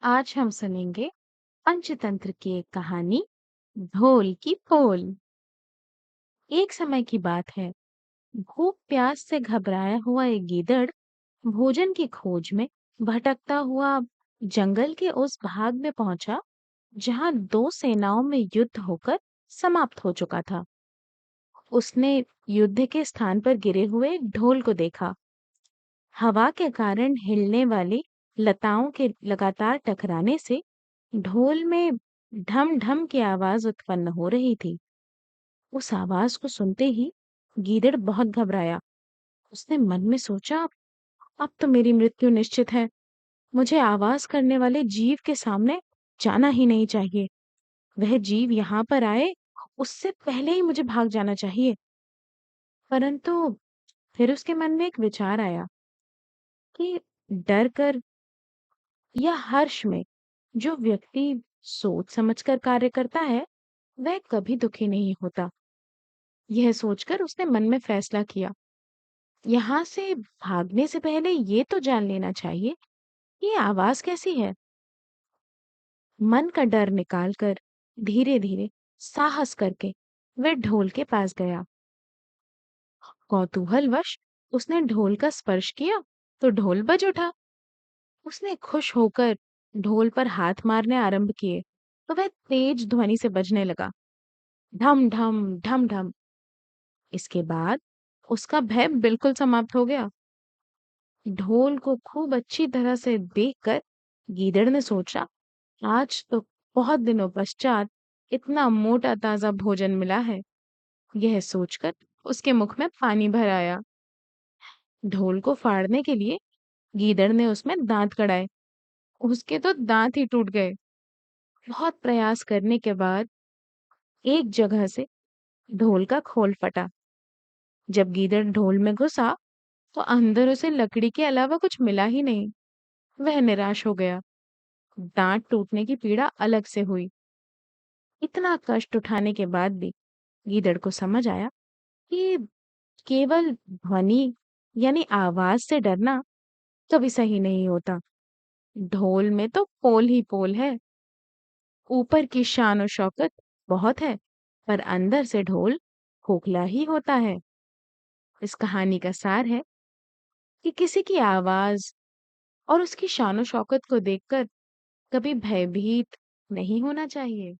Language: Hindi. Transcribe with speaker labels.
Speaker 1: आज हम सुनेंगे पंचतंत्र की एक कहानी, ढोल की पोल। एक समय की बात है, भूख प्यास से घबराया हुआ एक गीदड़ भोजन की खोज में भटकता हुआ जंगल के उस भाग में पहुंचा जहां दो सेनाओं में युद्ध होकर समाप्त हो चुका था। उसने युद्ध के स्थान पर गिरे हुए ढोल को देखा। हवा के कारण हिलने वाली लताओं के लगातार टकराने से ढोल में ढम ढम की आवाज उत्पन्न हो रही थी। उस आवाज को सुनते ही गीदड़ बहुत घबराया। उसने मन में सोचा, अब तो मेरी मृत्यु निश्चित है। मुझे आवाज करने वाले जीव के सामने जाना ही नहीं चाहिए। वह जीव यहाँ पर आए, उससे पहले ही मुझे भाग जाना चाहिए। परंतु फिर उसके मन में एक विचार आया कि डर कर या हर्ष में जो व्यक्ति सोच समझकर कार्य करता है, वह कभी दुखी नहीं होता। यह सोचकर उसने मन में फैसला किया, यहाँ से भागने से पहले ये तो जान लेना चाहिए कि ये आवाज कैसी है। मन का डर निकालकर धीरे धीरे साहस करके वह ढोल के पास गया। कौतूहलवश उसने ढोल का स्पर्श किया तो ढोल बज उठा। उसने खुश होकर ढोल पर हाथ मारने आरंभ किए तो वह तेज ध्वनि से बजने लगा, ढम ढम ढम ढम। इसके बाद उसका भय बिल्कुल समाप्त हो गया। ढोल को खूब अच्छी तरह से देखकर गीदड़ ने सोचा, आज तो बहुत दिनों पश्चात इतना मोटा ताजा भोजन मिला है। यह सोचकर उसके मुख में पानी भर आया। ढोल को फाड़ने के लिए गीदड़ ने उसमें दांत कढ़ाए। उसके तो दांत ही टूट गए। बहुत प्रयास करने के बाद एक जगह से ढोल का खोल फटा। जब गीदड़ ढोल में घुसा तो अंदर उसे लकड़ी के अलावा कुछ मिला ही नहीं। वह निराश हो गया। दांत टूटने की पीड़ा अलग से हुई। इतना कष्ट उठाने के बाद भी गीदड़ को समझ आया कि केवल ध्वनि यानी आवाज से डरना कभी सही नहीं होता। ढोल में तो पोल ही पोल है। ऊपर की शान और शौकत बहुत है, पर अंदर से ढोल खोखला ही होता है। इस कहानी का सार है कि किसी की आवाज और उसकी शान और शौकत को देखकर कभी भयभीत नहीं होना चाहिए।